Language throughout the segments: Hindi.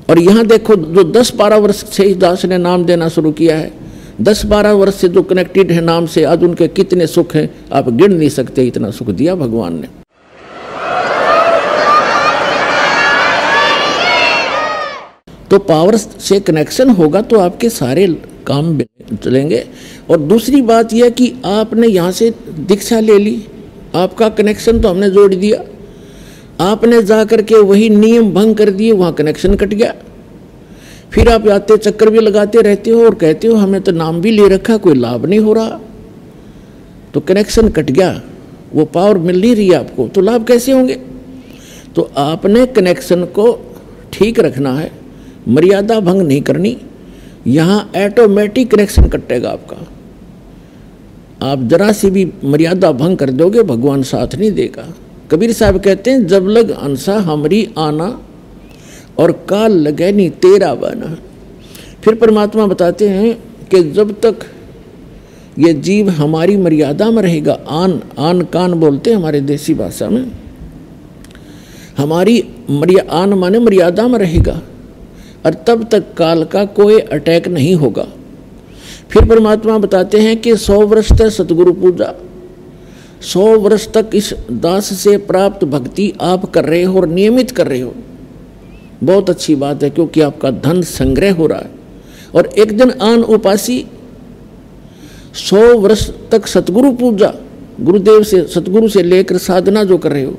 और यहाँ देखो जो 10-12 वर्ष से इस दास ने नाम देना शुरू किया है, 10-12 वर्ष से जो कनेक्टेड है नाम से, आज उनके कितने सुख हैं आप गिन नहीं सकते, इतना सुख दिया भगवान ने। तो पावर से कनेक्शन होगा तो आपके सारे काम चलेंगे। और दूसरी बात यह कि आपने यहाँ से दीक्षा ले ली, आपका कनेक्शन तो हमने जोड़ दिया, आपने जा करके वही नियम भंग कर दिए, वहाँ कनेक्शन कट गया। फिर आप आते चक्कर भी लगाते रहते हो और कहते हो हमें तो नाम भी ले रखा, कोई लाभ नहीं हो रहा, तो कनेक्शन कट गया, वो पावर मिल नहीं रही आपको, तो लाभ कैसे होंगे? तो आपने कनेक्शन को ठीक रखना है, मर्यादा भंग नहीं करनी। यहाँ ऑटोमेटिक कनेक्शन कटेगा आपका। आप जरा सी भी मर्यादा भंग कर दोगे भगवान साथ नहीं देगा। कबीर साहब कहते हैं जब लग अंसा हमरी आना और काल लगे नहीं तेरा बना। फिर परमात्मा बताते हैं कि जब तक ये जीव हमारी मर्यादा में रहेगा, आन कान बोलते हैं हमारे देसी भाषा में, हमारी आन माने मर्यादा में रहेगा, और तब तक काल का कोई अटैक नहीं होगा। फिर परमात्मा बताते हैं कि 100 वर्ष तक सतगुरु पूजा, 100 वर्ष तक इस दास से प्राप्त भक्ति आप कर रहे हो और नियमित कर रहे हो, बहुत अच्छी बात है, क्योंकि आपका धन संग्रह हो रहा है। और एक दिन आन उपासी 100 वर्ष तक सतगुरु पूजा, गुरुदेव से सतगुरु से लेकर साधना जो कर रहे हो,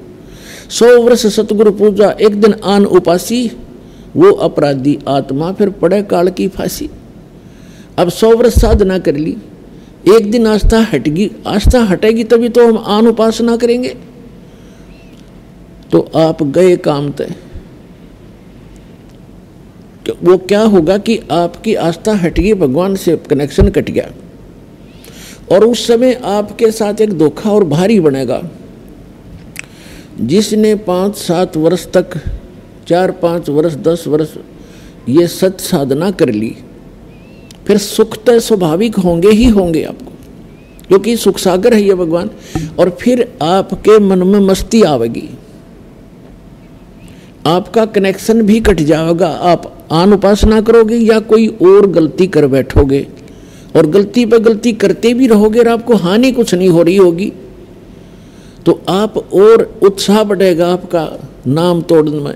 100 वर्ष सतगुरु पूजा, एक दिन आन उपासी, वो अपराधी आत्मा फिर पड़े काल की फांसी। अब 100 वर्ष साधना कर ली, एक दिन आस्था हटेगी, आस्था हटेगी तभी तो हम आन उपासना करेंगे, तो आप गए काम तय। वो क्या होगा कि आपकी आस्था हटेगी, भगवान से कनेक्शन कट गया, और उस समय आपके साथ एक धोखा और भारी बनेगा। जिसने 5-7 वर्ष तक, 4-5 वर्ष 10 वर्ष ये सत साधना कर ली, फिर सुख तो स्वाभाविक होंगे ही होंगे आपको, क्योंकि सुख सागर है ये भगवान। और फिर आपके मन में मस्ती आवेगी, आपका कनेक्शन भी कट जाएगा, आप आन उपासना करोगे या कोई और गलती कर बैठोगे, और गलती पे गलती करते भी रहोगे और आपको हानि कुछ नहीं हो रही होगी, तो आप और उत्साह बढ़ेगा आपका नाम तोड़ने में।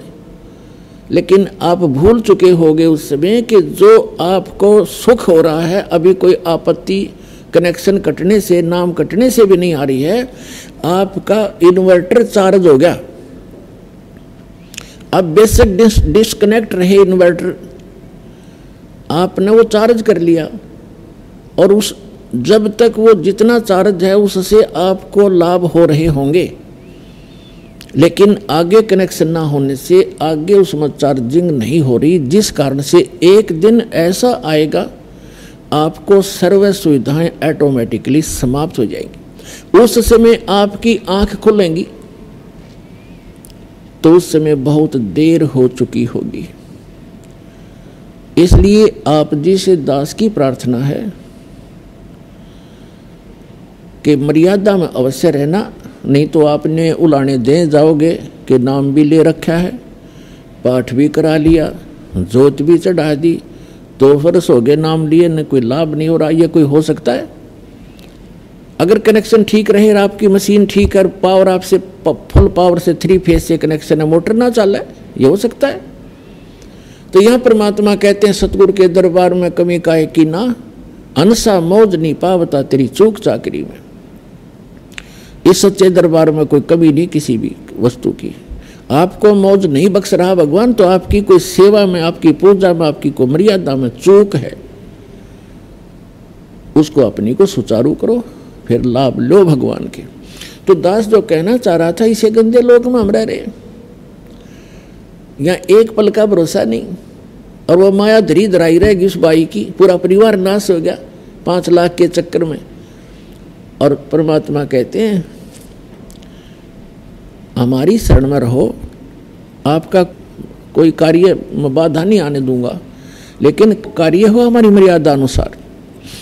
लेकिन आप भूल चुके होगे उस समय कि जो आपको सुख हो रहा है, अभी कोई आपत्ति कनेक्शन कटने से, नाम कटने से भी नहीं आ रही है, आपका इन्वर्टर चार्ज हो गया। अब बेशक डिस्कनेक्ट रहे इन्वर्टर, आपने वो चार्ज कर लिया, और उस जब तक वो जितना चार्ज है उससे आपको लाभ हो रहे होंगे, लेकिन आगे कनेक्शन ना होने से आगे उसमें चार्जिंग नहीं हो रही, जिस कारण से एक दिन ऐसा आएगा आपको सर्व सुविधाएं ऑटोमेटिकली समाप्त हो जाएंगी। उस समय आपकी आंख खुलेंगी तो उस समय बहुत देर हो चुकी होगी। इसलिए आप जी से दास की प्रार्थना है कि मर्यादा में अवश्य रहना, नहीं तो आपने उलाने दे जाओगे कि नाम भी ले रखा है, पाठ भी करा लिया, जोत भी चढ़ा दी, 2 वर्ष हो गए नाम लिए, न कोई लाभ नहीं हो रहा। ये कोई हो सकता है? अगर कनेक्शन ठीक रहे, आपकी मशीन ठीक है, पावर आपसे फुल पावर से 3 फेज से कनेक्शन है, मोटर ना चले, ये हो सकता है? तो यहाँ परमात्मा कहते हैं सतगुरु के दरबार में कमी काहे की ना, अनसा मौज नहीं पावता तेरी चूक चाकरी में। इस सच्चे दरबार में कोई कमी नहीं किसी भी वस्तु की, आपको मौज नहीं बख्श रहा भगवान, तो आपकी कोई सेवा में, आपकी पूजा में, आपकी कोई मर्यादा में चूक है, उसको अपनी को सुचारू करो, फिर लाभ लो भगवान के। तो दास जो कहना चाह रहा था, इसे गंदे लोग में हम रह रहे, यहाँ एक पल का भरोसा नहीं, और वो माया धरी धराई रहेगी उस बाई की, पूरा परिवार नाश हो गया 5 लाख के चक्कर में। और परमात्मा कहते हैं हमारी शरण में रहो, आपका कोई कार्य में बाधा नहीं आने दूंगा, लेकिन कार्य हो हमारी मर्यादा अनुसार।